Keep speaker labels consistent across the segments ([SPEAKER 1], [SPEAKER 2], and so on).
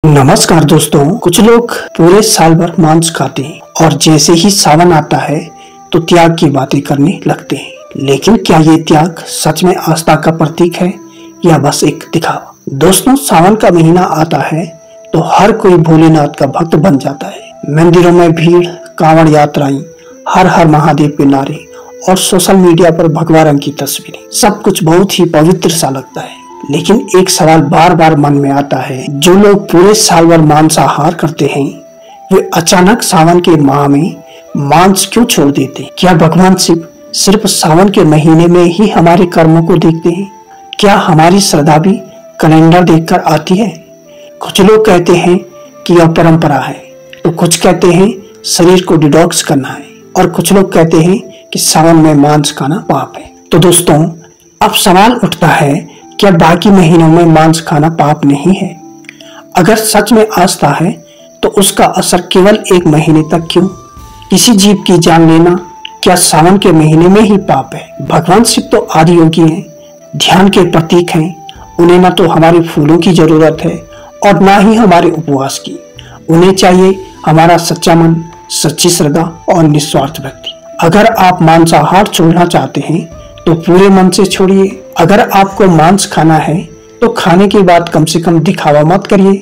[SPEAKER 1] नमस्कार दोस्तों। कुछ लोग पूरे साल भर मांस खाते हैं और जैसे ही सावन आता है तो त्याग की बातें करने लगते हैं। लेकिन क्या ये त्याग सच में आस्था का प्रतीक है या बस एक दिखावा? दोस्तों, सावन का महीना आता है तो हर कोई भोलेनाथ का भक्त बन जाता है। मंदिरों में भीड़, कांवड़ यात्राएं, हर हर महादेव के नारे और सोशल मीडिया पर भगवा रंग की तस्वीरें, सब कुछ बहुत ही पवित्र सा लगता है। लेकिन एक सवाल बार बार मन में आता है, जो लोग पूरे साल भर मांसाहार करते हैं वे अचानक सावन के माह में मांस क्यों छोड़ देते? क्या भगवान शिव सिर्फ सावन के महीने में ही हमारे कर्मों को देखते हैं? क्या हमारी श्रद्धा भी कैलेंडर देखकर आती है? कुछ लोग कहते हैं कि यह परंपरा है, तो कुछ कहते हैं शरीर को डिटॉक्स करना है, और कुछ लोग कहते हैं कि सावन में मांस खाना पाप है। तो दोस्तों, अब सवाल उठता है, क्या बाकी महीनों में मांस खाना पाप नहीं है? अगर सच में आस्था है तो उसका असर केवल एक महीने तक क्यों? किसी जीव की जान लेना क्या सावन के महीने में ही पाप है? भगवान शिव तो आदि योगी हैं, ध्यान के प्रतीक हैं। उन्हें न तो हमारे फूलों की जरूरत है और ना ही हमारे उपवास की। उन्हें चाहिए हमारा सच्चा मन, सच्ची श्रद्धा और निस्वार्थ भक्ति। अगर आप मांसाहार छोड़ना चाहते हैं तो पूरे मन से छोड़िए। अगर आपको मांस खाना है तो खाने के बाद कम से कम दिखावा मत करिए,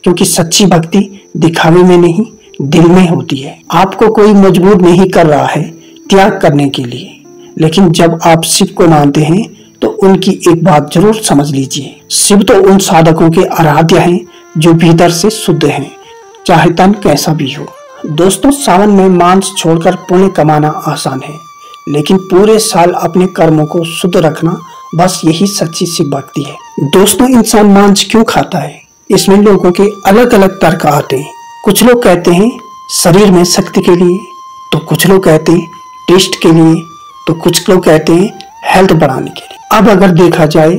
[SPEAKER 1] क्योंकि सच्ची भक्ति दिखावे में नहीं, दिल में होती है। आपको कोई मजबूर नहीं कर रहा है त्याग करने के लिए, लेकिन जब आप शिव को मानते हैं तो उनकी एक बात जरूर समझ लीजिए। शिव तो उन साधकों के आराध्य हैं जो भीतर से शुद्ध हैं, चाहे तन कैसा भी हो। दोस्तों, सावन में मांस छोड़कर पुण्य कमाना आसान है, लेकिन पूरे साल अपने कर्मों को शुद्ध रखना, बस यही सच्ची शिव भक्ति है। दोस्तों, इंसान मांस क्यों खाता है? इसमें लोगों के अलग अलग तर्क आते हैं। कुछ लोग कहते हैं शरीर में शक्ति के लिए, तो कुछ लोग कहते हैं टेस्ट के लिए, तो कुछ लोग कहते हैं हेल्थ बढ़ाने के लिए। अब अगर देखा जाए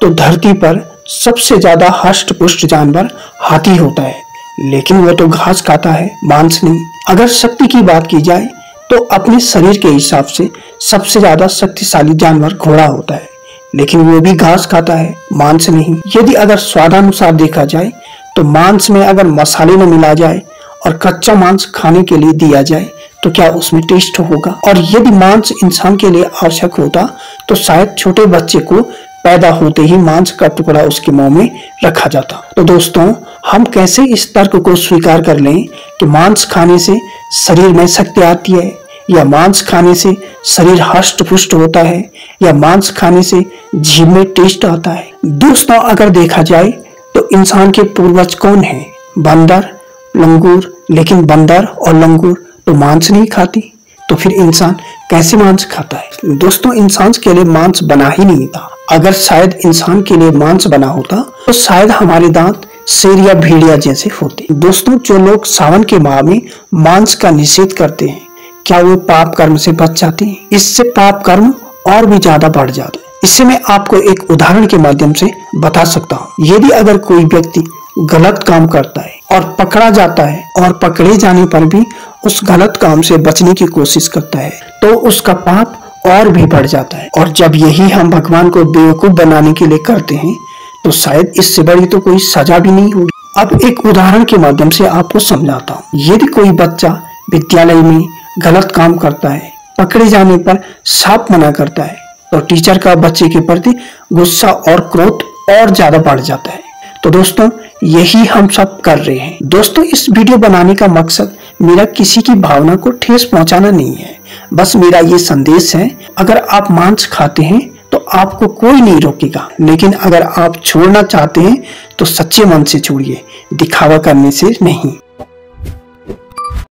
[SPEAKER 1] तो धरती पर सबसे ज्यादा हष्ट पुष्ट जानवर हाथी होता है, लेकिन वो तो घास खाता है, मांस नहीं। अगर शक्ति की बात की जाए तो अपने शरीर के हिसाब से सबसे ज्यादा शक्तिशाली जानवर घोड़ा होता है, लेकिन वो भी घास खाता है, मांस नहीं। यदि अगर स्वादानुसार देखा जाए तो मांस में अगर मसाले न मिला जाए और कच्चा मांस खाने के लिए दिया जाए तो क्या उसमें टेस्ट होगा? और यदि मांस इंसान के लिए आवश्यक होता तो शायद छोटे बच्चे को पैदा होते ही मांस का टुकड़ा उसके मुंह में रखा जाता। तो दोस्तों, हम कैसे इस तर्क को स्वीकार कर लें कि मांस खाने से शरीर में शक्ति आती है, या मांस खाने से शरीर हष्ट पुष्ट होता है, या मांस खाने से जीभ में टेस्ट आता है? दोस्तों, अगर देखा जाए तो इंसान के पूर्वज कौन है? बंदर, लंगूर। लेकिन बंदर और लंगूर तो मांस नहीं खाती, तो फिर इंसान कैसे मांस खाता है? दोस्तों, इंसान के लिए मांस बना ही नहीं था। अगर शायद इंसान के लिए मांस बना होता तो शायद हमारे दांत शेर या भेड़िया जैसे होते। दोस्तों, जो लोग सावन के माह में मांस का निषेध करते हैं, क्या वो पाप कर्म से बच जाते हैं? इससे पाप कर्म और भी ज्यादा बढ़ जाते हैं। इससे मैं आपको एक उदाहरण के माध्यम से बता सकता हूँ। यदि अगर कोई व्यक्ति गलत काम करता है और पकड़ा जाता है, और पकड़े जाने पर भी उस गलत काम से बचने की कोशिश करता है, तो उसका पाप और भी बढ़ जाता है। और जब यही हम भगवान को बेवकूफ बनाने के लिए करते हैं तो शायद इससे बड़ी तो कोई सजा भी नहीं होगी। अब एक उदाहरण के माध्यम से आपको समझाता हूँ। यदि कोई बच्चा विद्यालय में गलत काम करता है, पकड़े जाने पर साफ मना करता है, तो टीचर का बच्चे के प्रति गुस्सा और क्रोध और ज्यादा बढ़ जाता है। तो दोस्तों, यही हम सब कर रहे हैं। दोस्तों, इस वीडियो बनाने का मकसद मेरा किसी की भावना को ठेस पहुंचाना नहीं है, बस मेरा ये संदेश है, अगर आप मांस खाते हैं तो आपको कोई नहीं रोकेगा, लेकिन अगर आप छोड़ना चाहते हैं तो सच्चे मन से छोड़िए, दिखावा करने से नहीं।